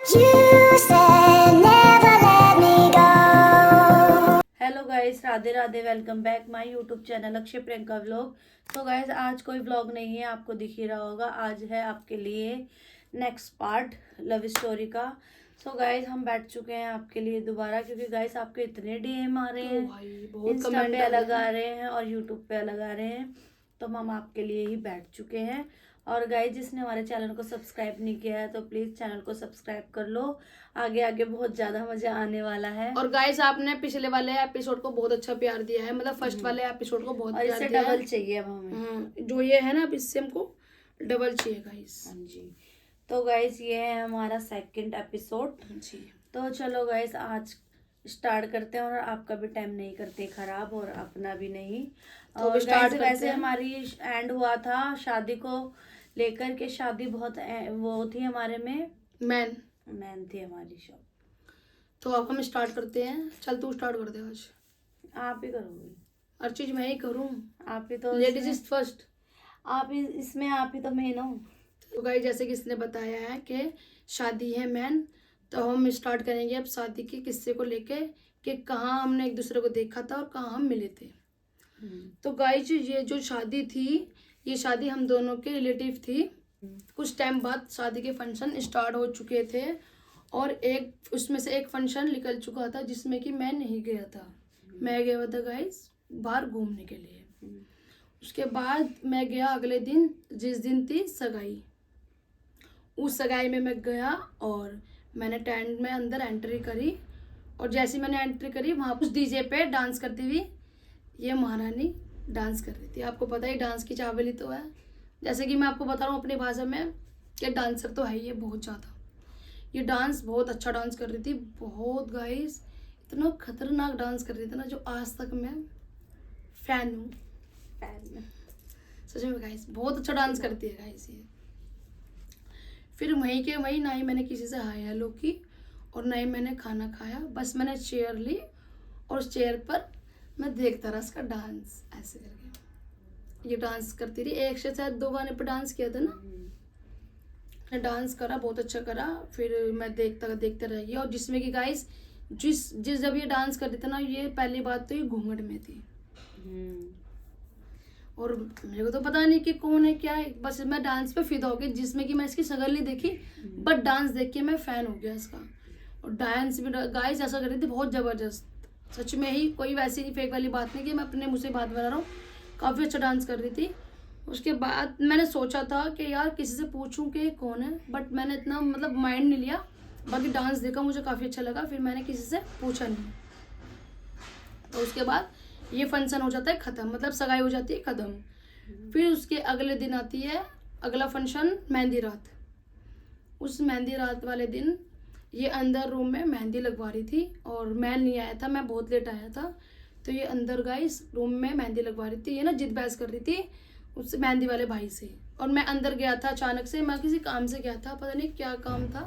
Hello guys, Radhe Radhe. Welcome back my YouTube channel Akshay Priyanka vlog. तो guys, आज कोई व्लॉग नहीं है, आपको दिख ही रहा होगा। आज है आपके लिए नेक्स्ट पार्ट लव स्टोरी का। सो गाइस, हम बैठ चुके हैं आपके लिए दोबारा, क्योंकि गाइस आपके इतने डीएम आ रहे हैं, बहुत इंस्टा कमेंट पे आ रहे अलग आ हैं। रहे हैं और यूट्यूब पे अलग आ रहे हैं। तो हम आपके लिए ही बैठ चुके हैं। और गाइस, जिसने हमारे चैनल को सब्सक्राइब नहीं किया है तो प्लीज चैनल को सब्सक्राइब कर लो। आगे आगे बहुत ज्यादा मजा आने वाला है। और गाइस, आपने पिछले वाले एपिसोड को बहुत अच्छा प्यार दिया है, मतलब फर्स्ट वाले एपिसोड को बहुत और प्यार इससे दिया है। डबल चाहिए अब हमें। जो ये है ना, अब इससे हमको डबल चाहिए गाइस। हाँ जी। तो गाइस, ये है हमारा सेकंड एपिसोड। जी। तो चलो गाइस, आज स्टार्ट करते हैं और आपका भी टाइम नहीं करते खराब और अपना भी नहीं। तो अभी और गाइस, स्टार्ट करते वैसे हैं। हमारी एंड हुआ था शादी को लेकर के। शादी बहुत वो थी हमारे में, मैन थी हमारी शॉप। तो अब हम स्टार्ट करते हैं। चल तू स्टार्ट कर दे आज। आप ही करोगे। हर चीज मैं ही करूँ। आप ही तो लेडीज इसमें, इज फर्स्ट। इसमें आप ही तो मेन हो। तो गाइस, जैसे कि इसने बताया है कि शादी है मैन, तो हम स्टार्ट करेंगे अब शादी के किस्से को लेके कि कहाँ हमने एक दूसरे को देखा था और कहाँ हम मिले थे। तो गाइस, ये जो शादी थी, ये शादी हम दोनों के रिलेटिव थी। कुछ टाइम बाद शादी के फंक्शन स्टार्ट हो चुके थे और एक उसमें से एक फंक्शन निकल चुका था जिसमें कि मैं नहीं गया था। मैं गया था गाइस बाहर घूमने के लिए। उसके बाद मैं गया अगले दिन, जिस दिन थी सगाई। उस सगाई में मैं गया और मैंने टेंट में अंदर एंट्री करी। और जैसे मैंने एंट्री करी, वहाँ उस डीजे पे डांस करती हुई ये महारानी डांस कर रही थी। आपको पता है डांस की चावली तो है। जैसे कि मैं आपको बता रहा हूँ अपनी भाषा में कि डांसर तो है ये बहुत ज़्यादा। ये डांस बहुत अच्छा डांस कर रही थी, बहुत गाइस। इतना खतरनाक डांस कर रही थी ना, जो आज तक मैं फैन हूँ। सच में गाइस, बहुत अच्छा डांस करती है गाइस ये। फिर वहीं के वहीं ना ही मैंने किसी से हाय हेलो की और ना ही मैंने खाना खाया। बस मैंने चेयर ली और उस चेयर पर मैं देखता रहा उसका डांस ऐसे करके। ये डांस करती रही, एक से शायद 2 गाने पर डांस किया था ना। मैंने डांस करा, बहुत अच्छा करा। फिर मैं देखता देखते रह गया। और जिसमें कि गाइस, जिस जिस जब ये डांस कर रही थी ना, ये पहली बात तो ये घूंघट में थी। और मेरे को तो पता नहीं कि कौन है क्या है, बस मैं डांस पे फिदा हो गई, जिसमें कि मैं इसकी शक्ल नहीं देखी बट डांस देख के मैं फैन हो गया इसका। और डांस भी गाइस ऐसा कर रही थी बहुत जबरदस्त। सच में ही, कोई वैसी फेक वाली बात नहीं कि मैं अपने मुंह से बात बना रहा हूँ। काफ़ी अच्छा डांस कर रही थी। उसके बाद मैंने सोचा था कि यार किसी से पूछूं कि कौन है, बट मैंने इतना मतलब माइंड नहीं लिया। बाकी डांस देखा, मुझे काफ़ी अच्छा लगा, फिर मैंने किसी से पूछा नहीं। तो उसके बाद ये फंक्शन हो जाता है ख़त्म, मतलब सगाई हो जाती है ख़त्म। फिर उसके अगले दिन आती है अगला फंक्शन, मेहंदी रात। उस मेहंदी रात वाले दिन ये अंदर रूम में मेहंदी लगवा रही थी और मैं नहीं आया था, मैं बहुत लेट आया था। तो ये अंदर गाइस रूम में मेहंदी लगवा रही थी। ये ना जिद बहस कर रही थी उस मेहंदी वाले भाई से। और मैं अंदर गया था अचानक से, मैं किसी काम से गया था, पता नहीं क्या काम था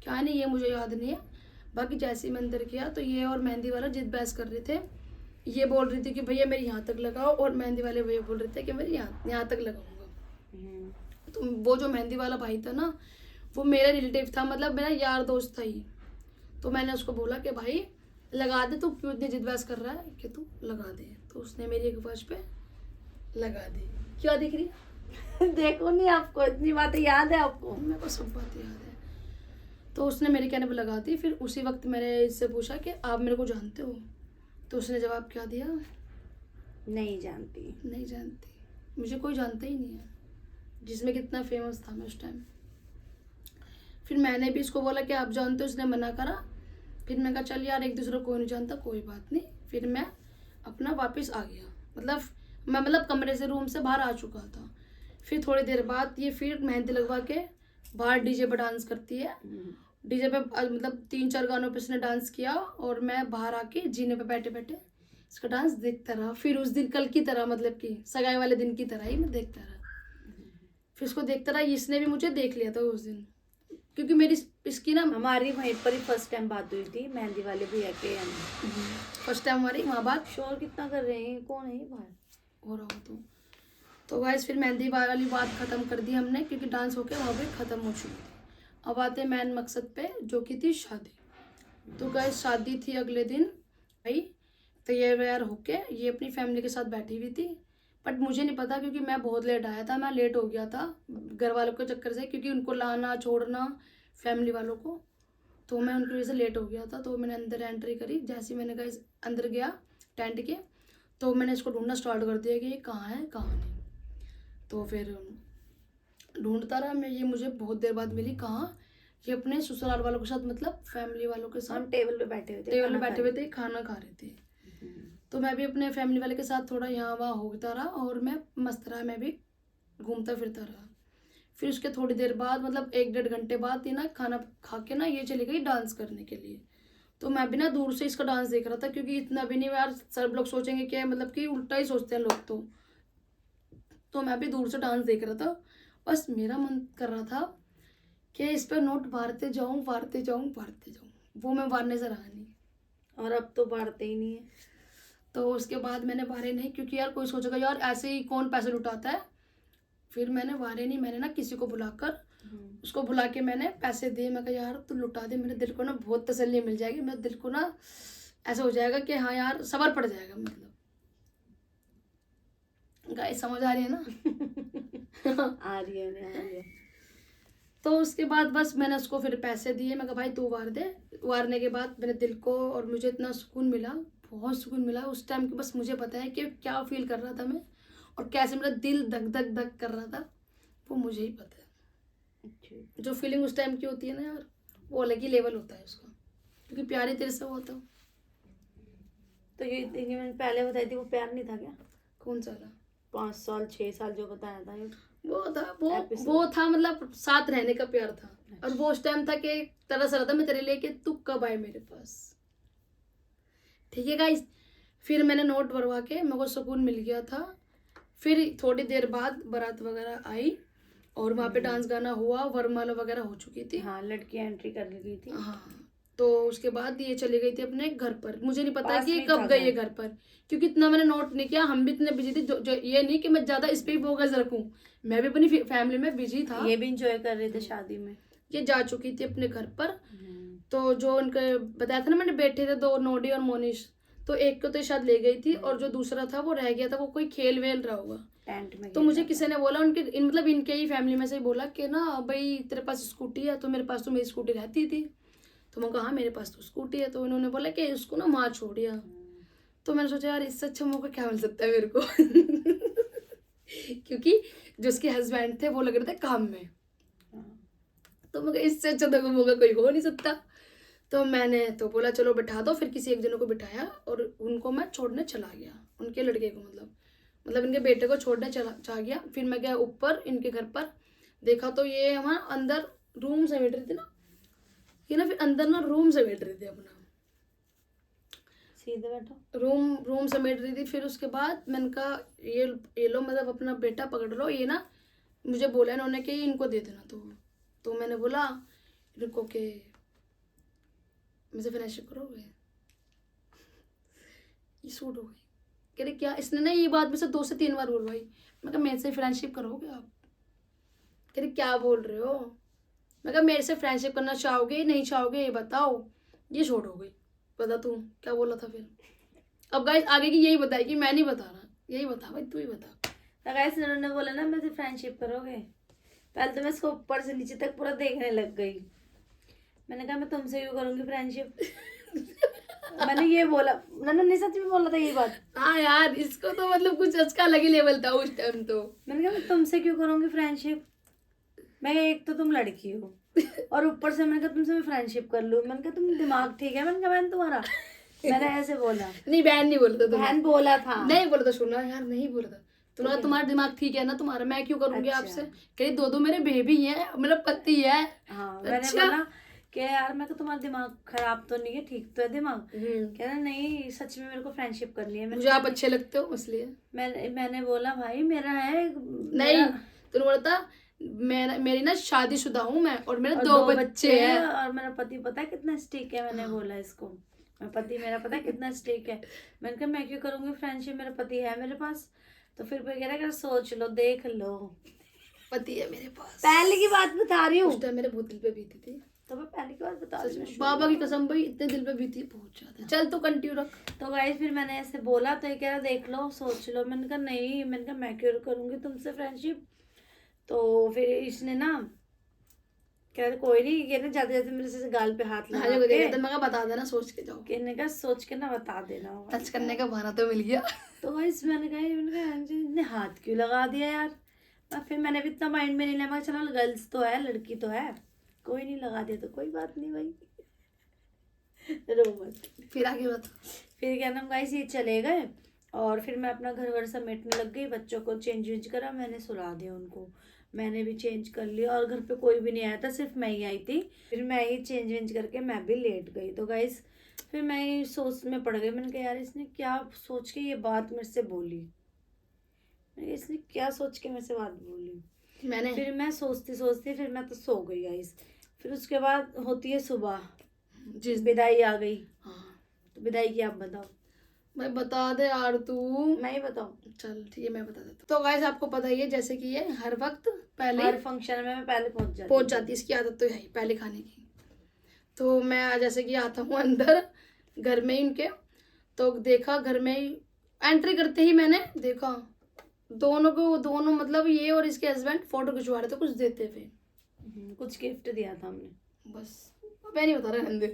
क्या नहीं, ये मुझे याद नहीं है। बाकी जैसे ही मैं अंदर गया तो ये और मेहंदी वाला जिद बहस कर रहे थे। ये बोल रही थी कि भैया मेरे यहाँ तक लगाओ, और मेहंदी वाले भैया बोल रहे थे कि मेरे यहाँ तक लगाऊंगा। तो वो जो मेहंदी वाला भाई था ना, वो मेरा रिलेटिव था, मतलब मेरा यार दोस्त था ही। तो मैंने उसको बोला कि भाई लगा दे, तू क्यों इतनी जिद बहस कर रहा है कि तू लगा दे। तो उसने मेरी एक फर्श पे लगा दी। क्या दिख रही है? देखो नहीं, आपको इतनी बातें याद है आपको? मेरे को सब बात याद है। तो उसने मेरे कहने पर लगा दी। फिर उसी वक्त मैंने इससे पूछा कि आप मेरे को जानते हो? तो उसने जवाब क्या दिया? नहीं जानती। नहीं जानती। मुझे कोई जानता ही नहीं है, जिसमें कितना फेमस था मैं उस टाइम। फिर मैंने भी इसको बोला कि आप जानते हो, उसने मना करा। फिर मैं कहा चल यार, एक दूसरे को कोई नहीं जानता, कोई बात नहीं। फिर मैं अपना वापस आ गया, मतलब मैं कमरे से रूम से बाहर आ चुका था। फिर थोड़ी देर बाद ये फिर मेहंदी लगवा के बाहर डीजे पर डांस करती है। डीजे पे मतलब 3-4 गानों पे इसने डांस किया और मैं बाहर आके जीने पे बैठे बैठे इसका डांस देखता रहा। फिर उस दिन कल की तरह, मतलब कि सगाई वाले दिन की तरह ही मैं देखता रहा। फिर इसको देखता रहा, इसने भी मुझे देख लिया था उस दिन, क्योंकि मेरी इसकी ना हमारी वहीं पर ही फर्स्ट टाइम बात हुई थी मेहंदी वाले भैया के। फर्स्ट टाइम हमारी वहाँ बात शोर कितना कर रहे हैं, कौन है ये बाहर हो रहा हो। तो गाइस फिर मेहंदी वाली बात ख़त्म कर दी हमने, क्योंकि डांस होके वहाँ पे ख़त्म हो चुकी थी। अब आते मेन मकसद पे, जो कि थी शादी। तो गाइस शादी थी अगले दिन। भाई तैयार वैयार होके ये अपनी फैमिली के साथ बैठी हुई थी, बट मुझे नहीं पता क्योंकि मैं बहुत लेट आया था, मैं लेट हो गया था घर वालों के चक्कर से, क्योंकि उनको लाना छोड़ना फैमिली वालों को, तो मैं उनकी वजह से लेट हो गया था। तो मैंने अंदर एंट्री करी, जैसे ही मैंने गाइस अंदर गया टेंट के, तो मैंने इसको ढूंढना स्टार्ट कर दिया कि ये कहाँ है कहाँ नहीं। तो फिर ढूंढता रहा मैं, ये मुझे बहुत देर बाद मिली। कहाँ? ये अपने ससुराल वालों के साथ, मतलब फैमिली वालों के साथ हम टेबल पे बैठे हुए थे, टेबल खाना पे बैठे खा हुए रहे थे, खाना खा रहे थे। थे। तो मैं भी अपने फैमिली वाले के साथ थोड़ा यहाँ वहाँ होता रहा और मैं मस्त रहा, मैं भी घूमता फिरता रहा। फिर उसके थोड़ी देर बाद, मतलब 1-1.5 घंटे बाद ही ना, खाना खा के ना ये चली गई डांस करने के लिए। तो मैं भी ना दूर से इसका डांस देख रहा था, क्योंकि इतना भी नहीं यार, सब लोग सोचेंगे क्या, मतलब कि उल्टा ही सोचते हैं लोग। तो मैं भी दूर से डांस देख रहा था। बस मेरा मन कर रहा था कि इस पर नोट मारते जाऊं मारते जाऊं मारते जाऊं, वो मैं मारने से रहा नहीं। और अब तो बांटते ही नहीं है। तो उसके बाद मैंने मारे नहीं, क्योंकि यार कोई सोचेगा यार ऐसे ही कौन पैसे लुटाता है। फिर मैंने मारे नहीं, मैंने ना किसी को बुलाकर, उसको बुला के मैंने पैसे दिए। मैं कहा यार तू लुटा दे, मेरे दिल को ना बहुत तसल्ली मिल जाएगी, मेरे दिल को ना ऐसा हो जाएगा कि हाँ यार सबर पड़ जाएगा, मतलब गाइस समझ आ रही है ना। आ रही है, आ रही है। तो उसके बाद बस मैंने उसको फिर पैसे दिए, मैं कहा भाई तू वार दे। वारने के बाद मेरे दिल को और मुझे इतना सुकून मिला, बहुत सुकून मिला उस टाइम की। बस मुझे पता है कि क्या फील कर रहा था मैं, और कैसे मेरा दिल धक धक धक कर रहा था, वो मुझे ही पता है। अच्छा। जो फीलिंग उस टाइम की होती है ना यार, वो अलग ही लेवल होता है उसका, क्योंकि प्यार ही तेरे से हुआ था। तो ये मैंने पहले बताई थी, वो प्यार नहीं था क्या? कौन सा था? 5 साल 6 साल जो बताया था ये वो था वो episode। वो था मतलब साथ रहने का प्यार था। और वो उस टाइम था कि तरस रहा था मैं तेरे लिए कि तू कब आए मेरे पास। ठीक है गाइस, फिर मैंने नोट भरवा के मेरे को सुकून मिल गया था। फिर थोड़ी देर बाद बारात वगैरह आई और वहाँ पे डांस गाना हुआ, वरमाला वगैरह हो चुकी थी। हाँ, लड़की एंट्री कर गई थी। हाँ, तो उसके बाद ये चली गई थी अपने घर पर। मुझे नहीं पता पास कि ये में कब था गई घर। है घर पर, क्योंकि इतना मैंने नोट नहीं किया, हम भी इतने बिजी थे। जो ये नहीं कि मैं ज्यादा इस पे फोकस रखूं, मैं भी अपनी फैमिली में बिजी था। ये भी इंजॉय कर रहे थे शादी में। ये जा चुकी थी अपने घर पर। तो जो उनके बताया था ना मैंने, बैठे थे 2, नोडी और मोनिश, तो एक को तो शायद ले गई थी और जो दूसरा था वो रह गया था, वो कोई खेल वेल रहा होगा टेंट में। तो मुझे किसी ने बोला, मतलब इनके ही फैमिली में से ही बोला कि ना भाई तेरे पास स्कूटी है, तो मेरे पास तो मेरी स्कूटी रहती थी। तो मैं कहा हाँ मेरे पास तो स्कूटी है। तो इन्होंने बोला कि उसको ना वहाँ छोड़ दिया। तो मैंने सोचा यार इससे अच्छा मौका क्या मिल सकता है मेरे को। क्योंकि जो उसके हस्बैंड थे वो लग रहे थे काम में, तो मैं इससे अच्छा तो मौका कोई हो नहीं सकता। तो मैंने तो बोला चलो बिठा दो। फिर किसी एक जनों को बिठाया और उनको मैं छोड़ने चला गया, उनके लड़के को, मतलब इनके बेटे को छोड़ने चला गया। फिर मैं गया ऊपर इनके घर पर, देखा तो ये हमारा अंदर रूम समेट रही थी ना, ये ना फिर अंदर ना रूम समेट रही थी अपना, सीधे बैठो। रूम समेट रही थी। फिर उसके बाद मैंने कहा ये लो, मतलब अपना बेटा पकड़ लो, ये ना मुझे बोला इन्होंने कि इनको दे देना। तो मैंने बोला इनको कि मुझे फ्रेंडशिप करोगे, ये सूट हो गई। कह रहे क्या? इसने ना ये बात में से 2 से 3 बार बोलवाई। मैं कहा मेरे से फ्रेंडशिप करोगे आप? कह रहे क्या बोल रहे हो? मैं कहा मेरे से फ्रेंडशिप करना चाहोगे नहीं चाहोगे ये बताओ। ये छोड़ हो गई। बता तू क्या बोला था फिर। अब गाइस आगे की यही बताएगी, मैं नहीं बता रहा, यही बता भाई, तू ही बता। तो गाइस उन्होंने बोला ना मेरे से फ्रेंडशिप करोगे, पहले तो मैं इसको ऊपर से नीचे तक पूरा देखने लग गई। मैंने कहा मैं तुमसे क्यों करूंगी फ्रेंडशिप। मैंने ये बोला, मैंने सच में बोला था ये बात। हाँ यार इसको तो मतलब कुछ अच्छा अलग ही लेवल था उस टाइम। तो मैंने कहा मैं तुमसे क्यों करूंगी फ्रेंडशिप, मैं एक तो तुम लड़की हो और ऊपर से मैंने कहा तुमसे मैं फ्रेंडशिप कर लूँ। मैंने कहा तुम दिमाग ठीक है? मैंने कहा बहन तुम्हारा, मैंने ऐसे बोला। नहीं बहन नहीं बोला था तुमने। बहन बोला था। नहीं बोला था, सुना यार नहीं बोला था। तुम्हारा दिमाग ठीक है ना, तुम्हारा मैं क्यों करूंगी अच्छा। आपसे। कहीं 2 मेरे बेबी है, मेरा पति है। हाँ मैंने अच्छा। बोला कि यार मैं तुम्हारा दिमाग खराब तो नहीं है, ठीक तो है दिमाग? कह रहा नहीं सच में मेरे को फ्रेंडशिप करनी है। मुझे आप अच्छे लगते हो इसलिए। मैंने बोला भाई मेरा है नहीं तूने बोला था मेरी ना शादीशुदा हूँ मैं और मेरे 2 बच्चे हैं और मेरा पति पता है कितना स्टिक है। मैंने बोला इसको, मेरा पति मेरा पता है कितना स्टिक है। मैंने कहा मैं क्यों करूंगी फ्रेंडशिप, मेरा पति है मेरे पास। तो फिर वो कह रहा सोच लो देख लो। पति है मेरे पास। पहले की बात बता रही हूँ। उस टाइम मेरे बहुत दिल पे बीती थी। तो मैं पहले की बात बता रही हूँ। बाबा की कसम भाई, इतने दिल पे बीती बहुत ज्यादा। चल तो कंटिन्यू रख। तो गाइस फिर मैंने ऐसे बोला तो ये कह रहा देख लो सोच लो। मैंने कहा नहीं, मैंने कहा मैं क्यों करूंगी तुमसे फ्रेंडशिप। तो फिर इसने ना कह रहा कोई नहीं, ये ना जाते जाते मेरे से गाल पे हाथ लगा के तो मैं बता देना सोच के जाओ। कहने का सोच के ना बता देना। टच करने का बहाना तो मिल गया। तो गाइस मैंने कहा इसने हाथ क्यों लगा दिया यार। फिर मैंने भी इतना माइंड में नहीं लिया। मैं चलो गर्ल्स तो है, लड़की तो है, कोई नहीं लगा दिया तो कोई बात नहीं भाई। रो मत। फिर आगे बता। फिर क्या नाम गाइस ये चले गए और फिर मैं अपना घर वर समेटने लग गई। बच्चों को चेंज वेंज करा, मैंने सुला दिया उनको। मैंने भी चेंज कर लिया और घर पे कोई भी नहीं आया था, सिर्फ मैं ही आई थी। फिर मैं ही चेंज वेंज करके मैं भी लेट गई। तो गाइस फिर मैं ही सोच में पड़ गई। मैंने कहा यार इसने क्या सोच के ये बात मेरे से बोली। इसने क्या सोच के मेरे से बात बोली मैंने। फिर मैं सोचती सोचती फिर मैं तो सो गई गाइस। फिर उसके बाद होती है सुबह, जिस विदाई आ गई। हाँ तो विदाई की आप बताओ। मैं बता दे यार तू। मैं ही बताऊं? चल ठीक है मैं बता देता हूँ। तो गाइस आपको पता ही है जैसे कि ये हर वक्त पहले हर फंक्शन में मैं पहले पहुंच जाती। इसकी आदत तो है ही पहले खाने की। तो मैं जैसे कि आता हूँ अंदर घर में ही उनके, तो देखा घर में ही एंट्री करते ही मैंने देखा दोनों मतलब ये और इसके हस्बैंड फोटो खिंचवा रहे थे कुछ देते हुए। कुछ गिफ्ट दिया था हमने। बस मैं नहीं बता रहा, रहने दे,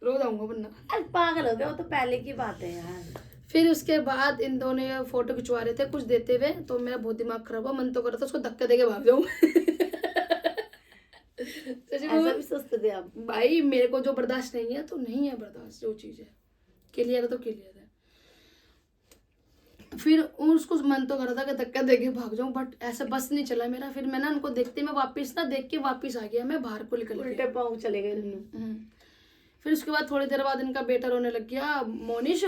रो जाऊंगा वरना। अरे पागल हो गया, वो तो पहले की बात है यार। फिर उसके बाद इन दोनों फोटो खिंचवा रहे थे कुछ देते हुए, तो मेरा बहुत दिमाग खराब हुआ। मन तो कर रहा था उसको धक्का देके भाग जाऊं। ऐसा भी सोचते थे आप? भाई मेरे को जो बर्दाश्त नहीं है तो नहीं है बर्दाश्त, जो चीज है क्लियर है तो क्लियर है। फिर उसको मन तो कर रहा था कि धक्का देके भाग जाऊं, बट ऐसा बस नहीं चला मेरा। फिर मैं ना उनको देखते मैं वापस ना देख के वापस आ गया, मैं बाहर को निकल गया, उल्टे पाँव चले गए। फिर उसके बाद थोड़ी देर बाद इनका बेटा रोने लग गया। मोनिश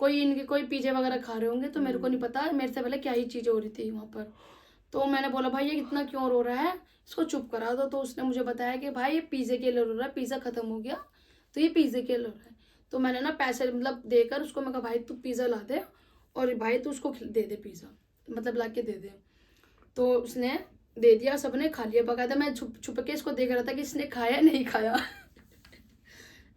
कोई पिज्जे वगैरह खा रहे होंगे, तो मेरे को नहीं पता मेरे से पहले क्या ही चीजें हो रही थी वहां पर। तो मैंने बोला भाई ये इतना क्यों रो रहा है, इसको चुप करा दो। तो उसने मुझे बताया कि भाई ये पिज्जे के लिए रो रहा है, पिज्जा खत्म हो गया तो ये पिज्जे के लिए रो रहा है। तो मैंने ना पैसे मतलब देकर उसको मैं कहा भाई तू पिज्जा ला दे और भाई तू उसको दे दे पिज्जा, मतलब ला के दे दे। तो उसने दे दिया, सबने खा लिया। बकायदा मैं छुप के इसको देख रहा था कि इसने खाया नहीं खाया।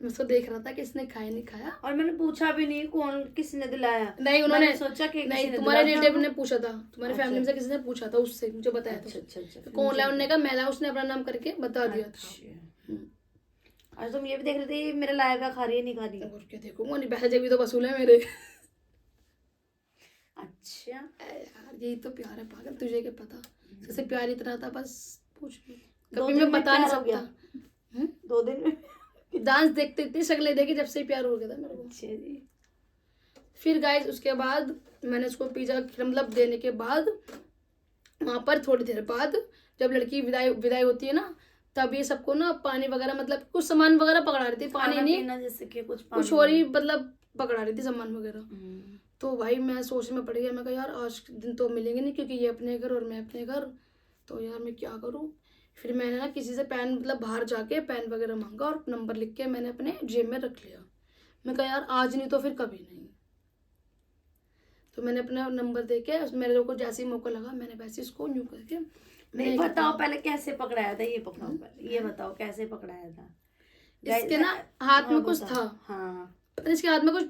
मैं उसको देख रहा था कि इसने खाया नहीं खाया। और मैंने पूछा भी नहीं कौन किसने दिलाया। नहीं उन्होंने सोचा कि नहीं, तुम्हारे रिलेटिव ने पूछा था, तुम्हारे फैमिली में से किसी ने पूछा था, उससे मुझे बताया था। अच्छा कौन लाया, उन्होंने कहा मैं लाया, उसने अपना नाम करके बता दिया था। आज तुम ये भी देख रहे थे मेरा लाया हुआ खा रही है नहीं खा रही। और क्या देखूंगा, नहीं पैसे भी तो वसूल है मेरे। अच्छा यार यही तो प्यार है पागल, तुझे क्या पता। जैसे प्यार इतना था बस पूछ दो कभी दिन मैं में बता नहीं प्यार हो गया। सकता। 2 दिन में डांस देखते इतनी शक्लें देखी जब से ही प्यार हो गया था मेरे को। अच्छा जी। फिर गाइस उसके बाद मैंने उसको पिज्जा मतलब देने के बाद वहां पर थोड़ी देर बाद जब लड़की विदाई होती है ना, तब ये सबको ना पानी वगैरह मतलब कुछ सामान वगैरह पकड़ा रही थी, पानी नहीं जैसे कि कुछ और ही मतलब पकड़ा रही थी सामान वगैरह। तो भाई मैं सोच में पड़ गया, मैं कहा यार आज दिन तो मिलेंगे नहीं क्योंकि ये अपने घर और मैं अपने घर, तो यार मैं क्या करूं। फिर मैंने ना किसी से पेन मतलब बाहर जाके पेन वगैरह मांगा और नंबर लिख के मैंने अपने जेब में रख लिया। मैं कहा यार आज नहीं तो फिर कभी नहीं। तो मैंने अपना नंबर दे के मेरे को जैसे ही मौका लगा मैंने वैसे इसको न्यू करके। नहीं बताओ पहले कैसे पकड़ाया था, ये पकड़ाओ पहले, ये बताओ कैसे पकड़ाया था। इसके ना हाथ में कुछ था। हाँ पता नहीं इसके हाथ में कुछ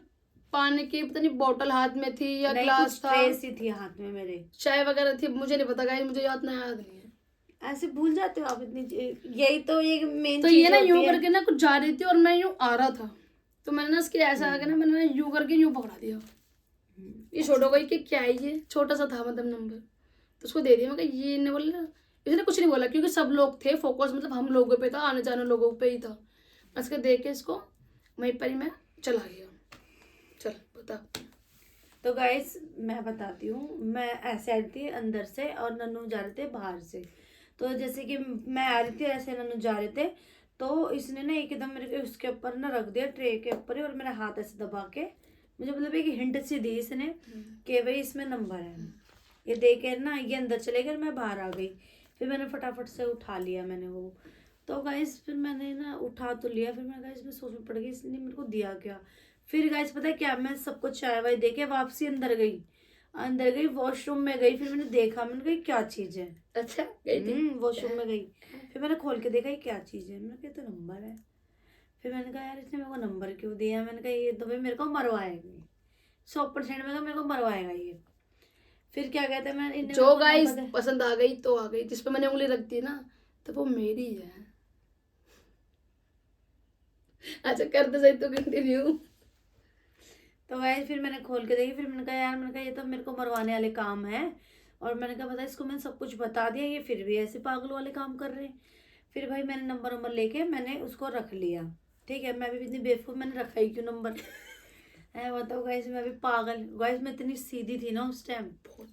पानी की पता नहीं बोतल हाथ में थी या ग्लास था, ट्रे सी थी हाथ में मेरे, चाय वगैरह थी, मुझे नहीं पता गाइस, मुझे याद नहीं है। ऐसे भूल जाते हो आप इतनी, यही तो एक मेन तो ये ना यूं करके ना कुछ जा रही थी और मैं यूं आ रहा था, तो मैंने ना इसके ऐसा आके ना मैंने यूं करके यूं पकड़ा दिया। ये छोटो गई कि क्या है, ये छोटा सा था मतलब नंबर, तो उसको दे दिया। मैं कहा ये ने बोला, इसने कुछ नहीं बोला क्योंकि सब लोग थे फोकस मतलब हम लोगों पे था, आने जाने लोगों पे ही था। उसके देख के इसको वहीं पर ही मैं चला गया। चल बता। तो गाइस मैं बताती हूँ, मैं ऐसे आ रही थी अंदर से और नन्नू जा रहे थे बाहर से। तो जैसे कि मैं आ रही थी ऐसे नन्नू जा रहे थे, तो इसने ना एकदम मेरे उसके ऊपर ना रख दिया ट्रे के ऊपर ही, और मेरा हाथ ऐसे दबा के मुझे मतलब एक हिंट सी दी इसने कि भाई इसमें नंबर है। ये देख के ना ये अंदर चले गए, मैं बाहर आ गई। फिर मैंने फटाफट से उठा लिया मैंने वो। तो गाइस फिर मैंने ना उठा तो लिया, फिर मैं गाइस में सोच में पड़ गई इसने मेरे को दिया क्या। फिर गाइस पता है क्या, मैं सबको चाय वाय दे के वापसी अंदर गई। अंदर गई, वॉशरूम में गई, फिर मैंने देखा, मैंने कहा ये क्या चीज है। अच्छा गई थी। वॉशरूम में गई, फिर मैंने खोल के देखा ये क्या चीज है। मैंने कहा ये तो नंबर है। फिर मैंने कहा यार इसने मेरे को नंबर क्यों दिया। मैंने कहा ये तो भाई मेरे को मरवाएगा 100%, में मेरे को मरवाएगा ये। फिर क्या कहते हैं, मैं इन्हें जो मेरे को गाइस नंबर पसंद आ गई तो आ गई, जिस पे मैंने उंगली रख दी ना तो वो मेरी है। अच्छा करते सही तो कंटिन्यू। तो गाइस फिर मैंने खोल के देखी, फिर मैंने कहा यार, मैंने कहा ये तो मेरे को मरवाने वाले काम है। और मैंने कहा पता है, इसको मैंने सब कुछ बता दिया, ये फिर भी ऐसे पागल वाले काम कर रहे हैं। फिर भाई मैंने नंबर लेके मैंने उसको रख लिया। ठीक है, मैं भी इतनी बेवकूफ, मैंने रखा ही क्यों नंबर है बताओ गाइस। मैं भी पागल गाइस, मैं इतनी सीधी थी ना उस टाइम।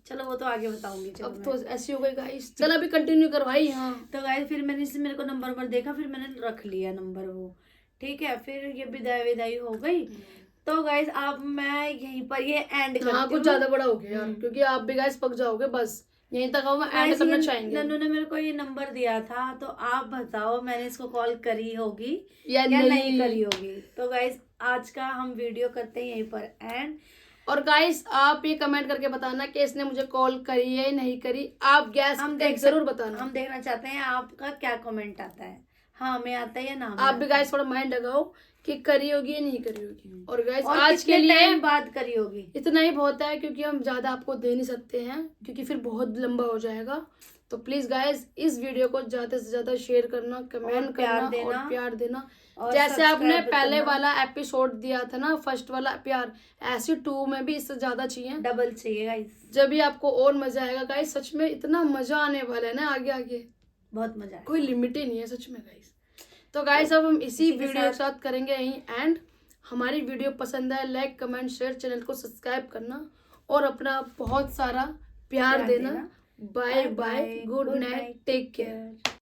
चलो वो तो आगे बताऊंगी। चलो अब तो ऐसी हो गई गाइस। चल अभी कंटिन्यू कर भाई। हाँ तो गाइस फिर मैंने इससे मेरे को नंबर देखा, फिर मैंने रख लिया नंबर वो। ठीक है, फिर ये विदाई विदाई हो गई। तो गाइस अब मैं यहीं पर ये एंड करती हूँ। हाँ कुछ ज्यादा बड़ा हो गया यार, क्योंकि आप भी गाइस पक जाओगे। बस यहीं तक हम एंड गाइस करना ये चाहेंगे। नन्नू ने मेरे को ये नंबर दिया था, तो आप बताओ मैंने इसको कॉल करी होगी या नहीं करी होगी। तो गाइस आज का हम वीडियो करते हैं यहीं पर एंड। और गाइस आप ये कमेंट करके बताना कि इसने मुझे कॉल करी है नहीं करी। आप गैस जरूर बताना। हम देखना चाहते हैं आपका क्या कमेंट आता है। हाँ हमें आता है या ना। आप भी गाइस थोड़ा माइंड लगाओ कि करी होगी या नहीं करी होगी। और गाइस और आज के लिए टाइम बाद करी होगी। इतना ही बहुत है, क्योंकि हम ज्यादा आपको दे नहीं सकते हैं, क्योंकि फिर बहुत लंबा हो जाएगा। तो प्लीज गाइस इस वीडियो को ज्यादा से ज्यादा शेयर करना, कमेंट करना और प्यार देना। और जैसे आपने सब्सक्राइब पहले करना। वाला एपिसोड दिया था ना, फर्स्ट वाला प्यार, ऐसे 2 में भी इससे ज्यादा चाहिए, डबल चाहिए गाइस। जब भी आपको और मजा आएगा गाइस। सच में इतना मजा आने वाला है ना आगे आगे, बहुत मजा आएगा। कोई लिमिट ही नहीं है सच में गाइस। तो गाइस अब हम इसी वीडियो के साथ करेंगे यहीं एंड। हमारी वीडियो पसंद है लाइक कमेंट शेयर, चैनल को सब्सक्राइब करना और अपना बहुत सारा प्यार देना। Bye bye, good night, take care.